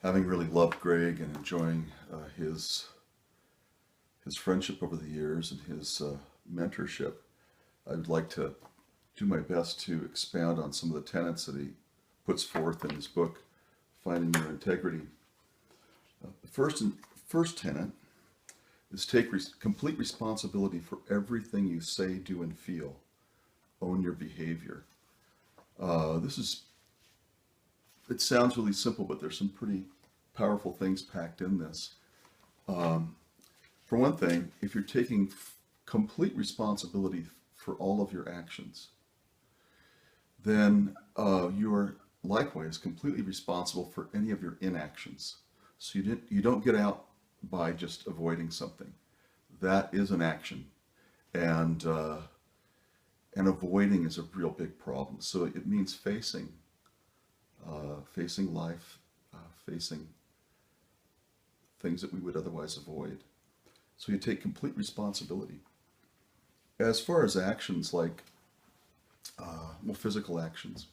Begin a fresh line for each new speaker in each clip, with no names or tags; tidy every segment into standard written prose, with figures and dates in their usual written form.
Having really loved Greg and enjoying his friendship over the years and his mentorship, I would like to do my best to expound on some of the tenets that he puts forth in his book, Finding Your Integrity. The first tenet is take complete responsibility for everything you say, do, and feel. Own your behavior. It sounds really simple, but there's some pretty powerful things packed in this. For one thing, if you're taking complete responsibility for all of your actions, then you are likewise completely responsible for any of your inactions. So you don't get out by just avoiding something. That is an action, and avoiding is a real big problem. So it means facing life, facing things that we would otherwise avoid. So you take complete responsibility. As far as actions like physical actions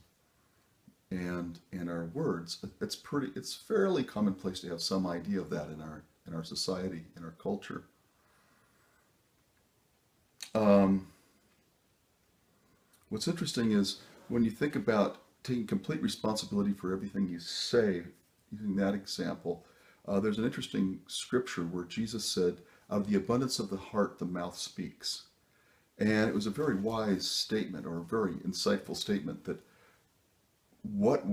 and our words, it's fairly commonplace to have some idea of that in our society, in our culture. What's interesting is when you think about taking complete responsibility for everything you say, using that example, there's an interesting scripture where Jesus said, out of the abundance of the heart, the mouth speaks. And it was a very wise statement, or a very insightful statement, that what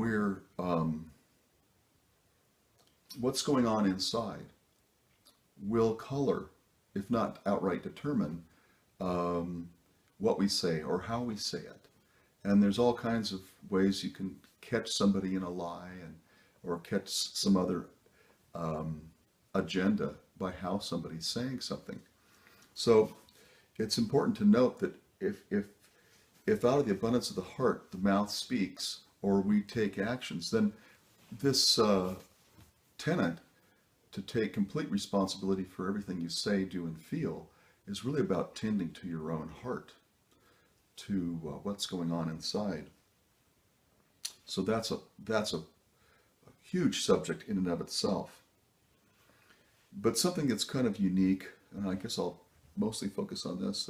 what's going on inside will color, if not outright determine, what we say or how we say it. And there's all kinds of ways you can catch somebody in a lie, or catch some other agenda by how somebody's saying something. So it's important to note that if out of the abundance of the heart the mouth speaks, or we take actions, then this tenet to take complete responsibility for everything you say, do, and feel is really about tending to your own heart, to what's going on inside. So that's a huge subject in and of itself. But something that's kind of unique, and I guess I'll mostly focus on this,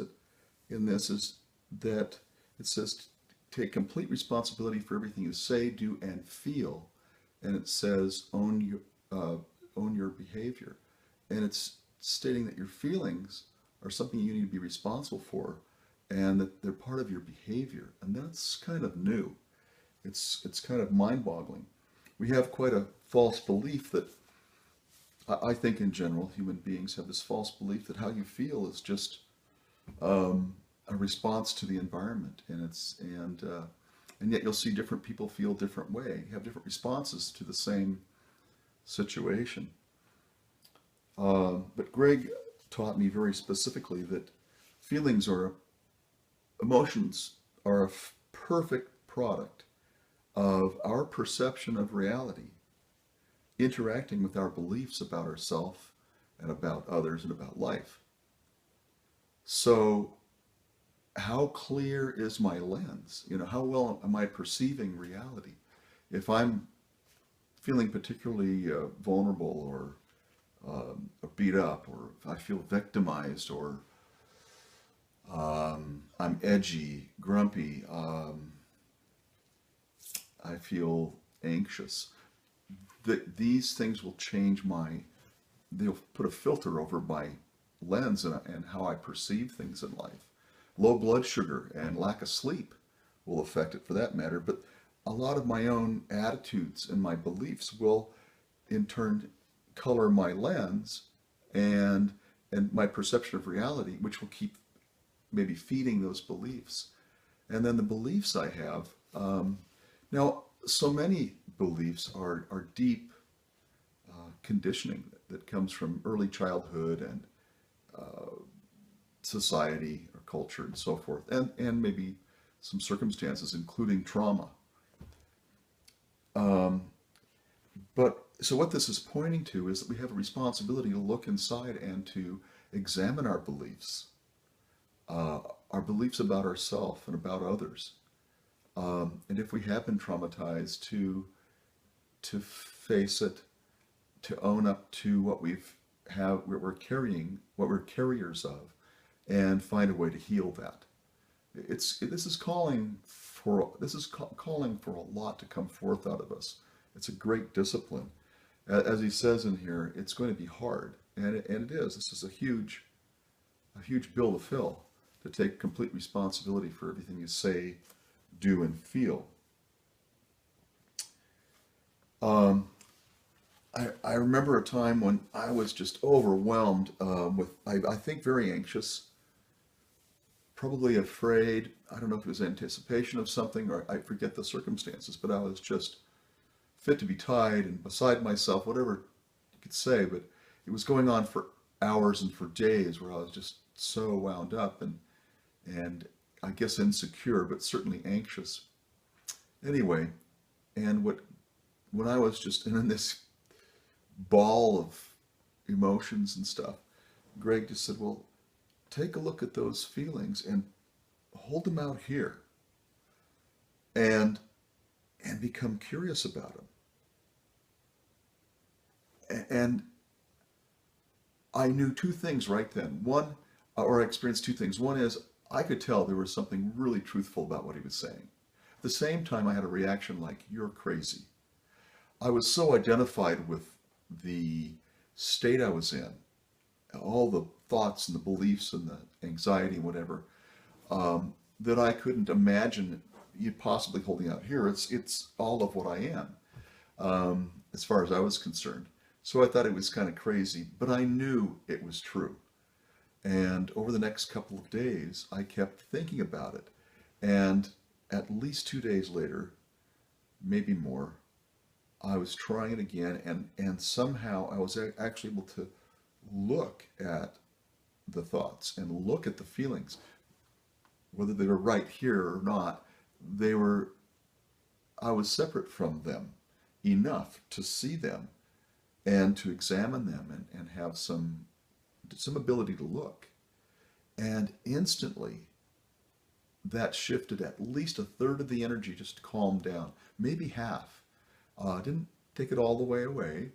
is that it says take complete responsibility for everything you say, do, and feel, and it says own your behavior, and it's stating that your feelings are something you need to be responsible for, and that they're part of your behavior, and that's kind of new. It's kind of mind-boggling. We have quite a false belief that, I think in general, human beings have this false belief that how you feel is just a response to the environment, and yet you'll see different people feel different way, have different responses to the same situation. But Greg taught me very specifically that emotions are a perfect product of our perception of reality interacting with our beliefs about ourselves and about others and about life. So how clear is my lens? How well am I perceiving reality? If I'm feeling particularly vulnerable, or beat up, or if I feel victimized, or I'm edgy, grumpy, I feel anxious, these things will change they'll put a filter over my lens and how I perceive things in life. Low blood sugar and lack of sleep will affect it, for that matter, but a lot of my own attitudes and my beliefs will in turn color my lens and my perception of reality, which will keep maybe feeding those beliefs. And then the beliefs I have, now so many beliefs are deep conditioning that comes from early childhood and society or culture and so forth, and maybe some circumstances, including trauma. But so what this is pointing to is that we have a responsibility to look inside and to examine our beliefs about ourselves and about others. And if we have been traumatized, to face it to own up to what what we're carrying, what we're carriers of, and find a way to heal that. This is calling calling for a lot to come forth out of us. It's a great discipline. As he says in here, it's going to be hard, and it is. This is a huge bill to fill, to take complete responsibility for everything you say, do, and feel. I remember a time when I was just overwhelmed I think, very anxious, probably afraid. I don't know if it was anticipation of something, or I forget the circumstances, but I was just fit to be tied and beside myself, whatever you could say. But it was going on for hours and for days, where I was just so wound up and I guess insecure, but certainly anxious. Anyway, and when I was just in this ball of emotions and stuff, Greg just said, well, take a look at those feelings and hold them out here and become curious about them. And I knew two things right then. One, or I experienced two things. One is I could tell there was something really truthful about what he was saying. At the same time, I had a reaction like, you're crazy. I was so identified with the state I was in, all the thoughts and the beliefs and the anxiety and whatever, that I couldn't imagine you possibly holding out here. It's all of what I am, as far as I was concerned. So I thought it was kind of crazy, but I knew it was true. And over the next couple of days, I kept thinking about it. And at least 2 days later, maybe more, I was trying it again, and somehow I was actually able to look at the thoughts and look at the feelings, whether they were right here or not. I was separate from them enough to see them and to examine them and have some ability to look. And instantly, that shifted at least a third of the energy, just calmed down, maybe half. Didn't take it all the way away,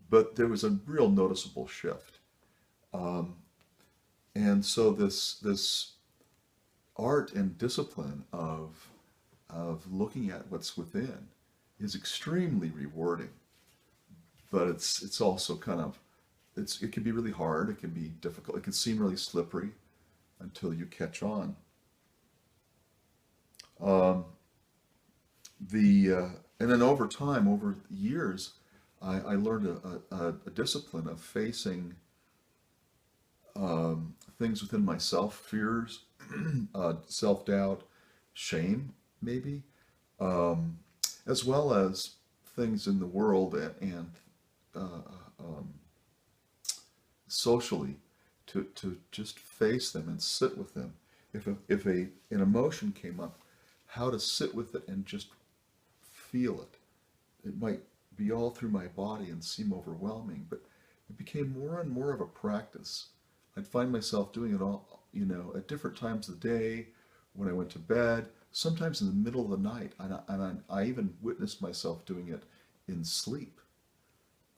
but there was a real noticeable shift. And so this art and discipline of looking at what's within is extremely rewarding. But it's also kind of, it can be really hard, it can be difficult, it can seem really slippery until you catch on. And then over time, over years, I learned a discipline of facing things within myself, fears, self-doubt, shame, maybe, as well as things in the world and socially, to just face them and sit with them. If an emotion came up, how to sit with it and just feel it. It might be all through my body and seem overwhelming, but it became more and more of a practice. I'd find myself doing it all, at different times of the day, when I went to bed, sometimes in the middle of the night, and I even witnessed myself doing it in sleep.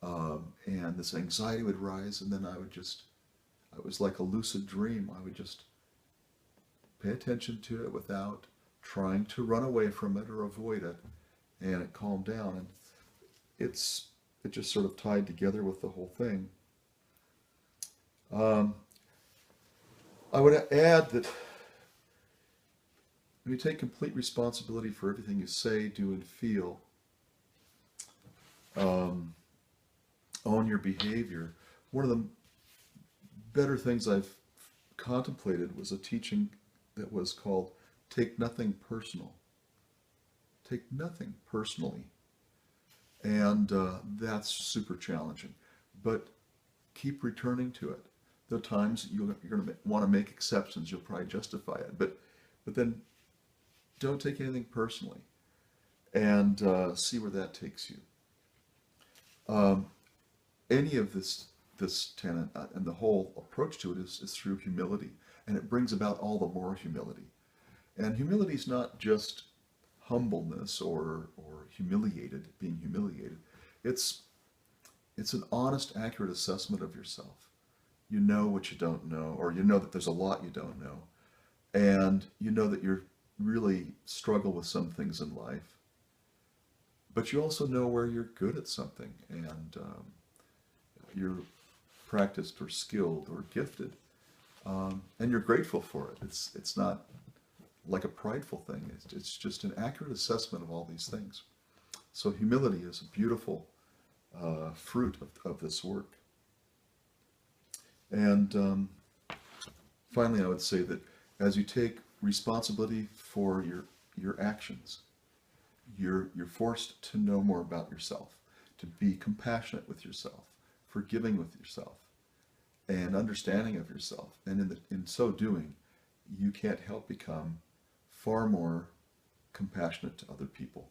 And this anxiety would rise, and then it was like a lucid dream. I would just pay attention to it without trying to run away from it or avoid it, and it calmed down. And it just sort of tied together with the whole thing. I would add that when you take complete responsibility for everything you say, do, and feel, own your behavior, one of the better things I've contemplated was a teaching that was called "Take Nothing Personal." Take nothing personally. And that's super challenging. But keep returning to it. There are times you're going to want to make exceptions. You'll probably justify it. But then don't take anything personally. And see where that takes you. Any of this tenet and the whole approach to it is through humility. And it brings about all the more humility. And humility is not just humbleness or being humiliated. It's It's an honest, accurate assessment of yourself. You know what you don't know, or you know that there's a lot you don't know, and you know that you really struggle with some things in life, but you also know where you're good at something, and you're practiced or skilled or gifted, and you're grateful for it. It's not like a prideful thing. It's just an accurate assessment of all these things. So humility is a beautiful fruit of this work. And finally, I would say that as you take responsibility for your actions, you're forced to know more about yourself, to be compassionate with yourself, forgiving with yourself, and understanding of yourself. And in so doing, you can't help become far more compassionate to other people.